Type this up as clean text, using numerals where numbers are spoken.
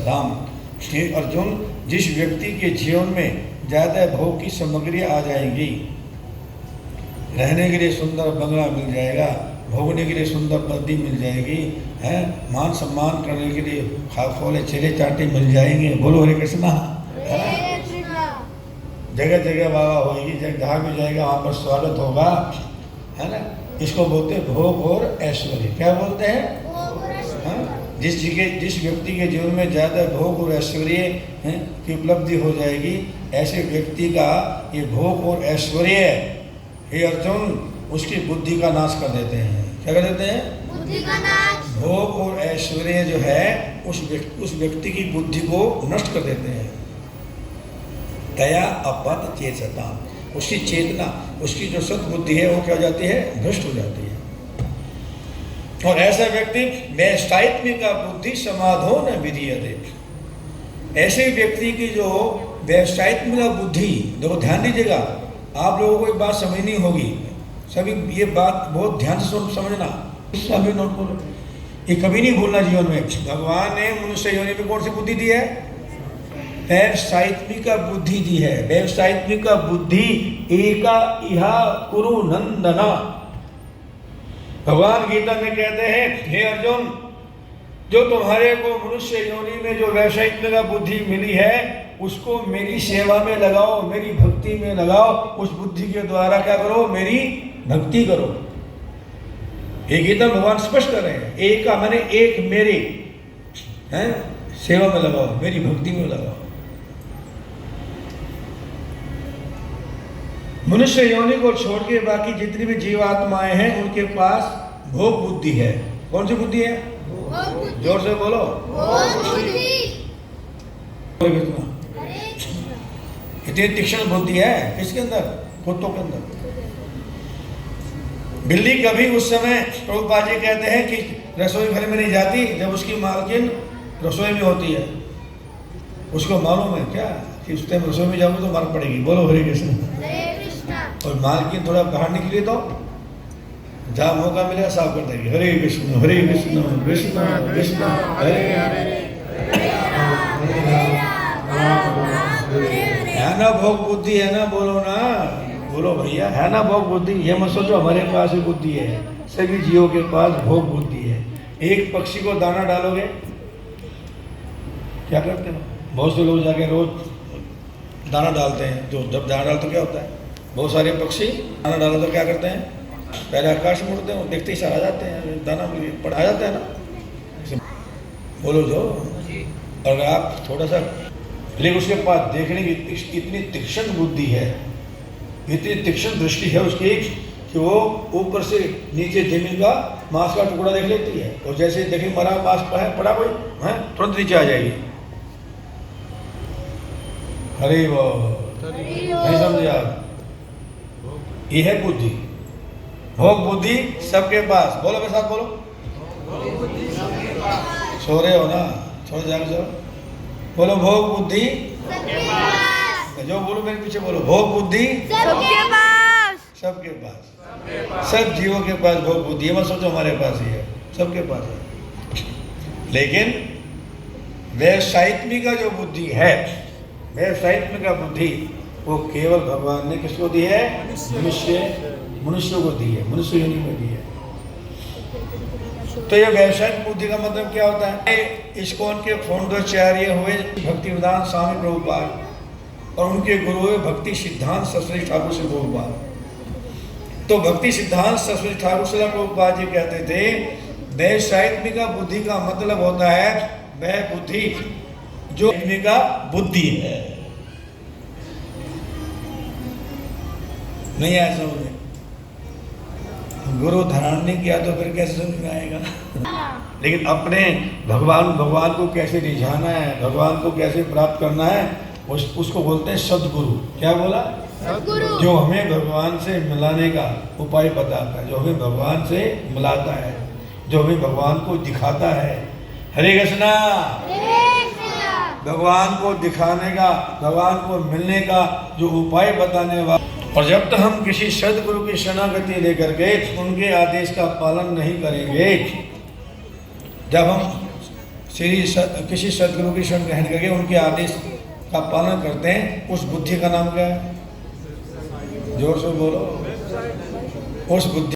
सताम। हे अर्जुन, जिस व्यक्ति के जीवन में ज़्यादा भोग की सामग्री आ जाएंगी, रहने के लिए सुंदर बंगला मिल जाएगा, भोगने के लिए सुंदर पत्नी मिल जाएगी, है मान सम्मान करने के लिए खाफोले चेले चाटे मिल जाएंगे, बोलो हरे कृष्णा। जगह जगह बाबा होगी, जहाँ भी जाएगा वहाँ पर स्वागत होगा, है ना। इसको बोलते हैं भोग और ऐश्वर्य। क्या बोलते हैं? जिस व्यक्ति के जीवन में ज़्यादा भोग और ऐश्वर्य की उपलब्धि हो जाएगी, ऐसे व्यक्ति का ये भोग और ऐश्वर्य, हे अर्जुन, उसकी बुद्धि का नाश कर देते हैं। क्या कर देते हैं? बुद्धि का नाश। भोग और ऐश्वर्य जो है उस व्यक्ति की बुद्धि को नष्ट कर देते हैं। दया अपत चेतता, उसकी चेतना, उसकी जो सद्बुद्धि है वो क्या हो जाती है? भ्रष्ट हो जाती है। और ऐसा व्यक्ति व्यवसायित्मिका बुद्धि समाधो न विधीयते। ऐसे व्यक्ति की जो व्यवसायित्मिका बुद्धि, देखो ध्यान दीजिएगा, आप लोगों को एक बात समझनी होगी, सभी ये बात बहुत ध्यान से समझना, सभी नोट करो, ये कभी नहीं भूलना जीवन में। भगवान ने मनुष्य योनि में कौन सी बुद्धि दी है? व्यवसायित्मिका बुद्धि दी है। व्यवसायित्मिका बुद्धि एका इहा कुरु नंदना। भगवान गीता में कहते हैं, हे अर्जुन, जो तुम्हारे को मनुष्य योनि में जो व्यवसायित्मिका बुद्धि मिली है, उसको मेरी सेवा में लगाओ, मेरी भक्ति में लगाओ। उस बुद्धि के द्वारा क्या करो? मेरी भक्ति करो। ये गीता भगवान स्पष्ट कर रहे हैं। एक का मैंने एक मेरे हैं सेवा में लगाओ, मेरी भक्ति में लगाओ। मनुष्य योनि को छोड़ के बाकी जितनी भी जीवात्माएं हैं उनके पास भोग बुद्धि है। कौन सी बुद्धि है? जोर से बोलो। इतनी तीक्ष्ण बुद्धि है किसके अंदर? कुत्तों के अंदर। बिल्ली कभी उस समय प्रभुपाद जी कहते हैं कि रसोई घर में नहीं जाती जब उसकी मालकिन रसोई में होती है। उसको मालूम है क्या कि उस टाइम रसोई में जाऊंगी तो मार पड़ेगी। बोलो हरे कृष्ण। और मालकिन थोड़ा बाहर निकली तो जहाँ मौका मिलेगा साफ कर देगी। हरे कृष्ण कृष्ण कृष्ण हरे हरे। है ना भोग बुद्धि? है ना? बोलो ना, बोलो भैया, है ना भोग बुद्धि? ये मत सोचो हमारे पास ही बुद्धि है, सभी जीवों के पास भोग बुद्धि है। एक पक्षी को दाना डालोगे, क्या करते हो? बहुत से लोग जाके रोज दाना डालते हैं। जो जब दाना डालते क्या होता है? बहुत सारे पक्षी दाना डालो तो क्या करते हैं? पहले आकाश में उड़ते हैं, देखते ही सारा जाते हैं, दाना पड़ आ जाता है ना। बोलो जो, अगर आप थोड़ा सा, लेकिन उसके पास देखने की इतनी तीक्ष्ण बुद्धि है, इतनी तीक्ष्ण दृष्टि है उसकी कि वो ऊपर से नीचे जमीन का मांस का टुकड़ा देख लेती है, और जैसे देखें मरा मांस पड़ा कोई है तुरंत नीचे आ जाएगी। हरे वो नहीं समझे आप? ये है बुद्धि, भोग बुद्धि सबके पास। बोलो मेरे साथ, बोलो। सो रहे हो ना? थोड़ा जाकर जाओ, बोलो भोग बुद्धि सबके पास। जो बोलो मेरे पीछे बोलो, भोग बुद्धि सबके पास। सबके पास, सब जीवों के पास भोग बुद्धि है। मत सोचो हमारे पास ही है, सबके पास है। लेकिन व्यवसायित्मिका जो बुद्धि है, व्यवसायित्मिका बुद्धि वो केवल भगवान ने किसको दी है? मनुष्य को दी है, मनुष्य योनि में दी है। तो ये व्यवसायिक बुद्धि का मतलब क्या होता है? इस्कॉन के फाउंडराचार्य हुए भक्तिवेदांत स्वामी प्रभुपाद और उनके गुरु हुए भक्ति सिद्धांत सरस्वती ठाकुर से प्रभुपाद। तो भक्ति सिद्धांत सरस्वती ठाकुर से प्रभुपाद जी कहते थे, व्यवसायित्मिका बुद्धि का मतलब होता है वह बुद्धि जो का बुद्धि है। नहीं आया समझ में? गुरु धारण नहीं किया तो फिर कैसे समझ में आएगा? लेकिन अपने भगवान को कैसे रिझाना है, भगवान को कैसे प्राप्त करना है, उसको बोलते हैं सद्गुरु। क्या बोला? सद्गुरु। जो हमें भगवान से मिलाने का उपाय बताता है, जो हमें भगवान से मिलाता है, जो हमें भगवान को दिखाता है। हरे कृष्णा। भगवान को दिखाने का, भगवान को मिलने का जो उपाय बताने वाला। और जब तक हम किसी सद्गुरु की शरणागति लेकर के उनके आदेश का पालन नहीं करेंगे, जब हम किसी सदगुरु की शरण ग्रहण करके उनके आदेश का पालन करते हैं, उस बुद्धि का नाम क्या है? जोर से बोलो। उस बुद्धि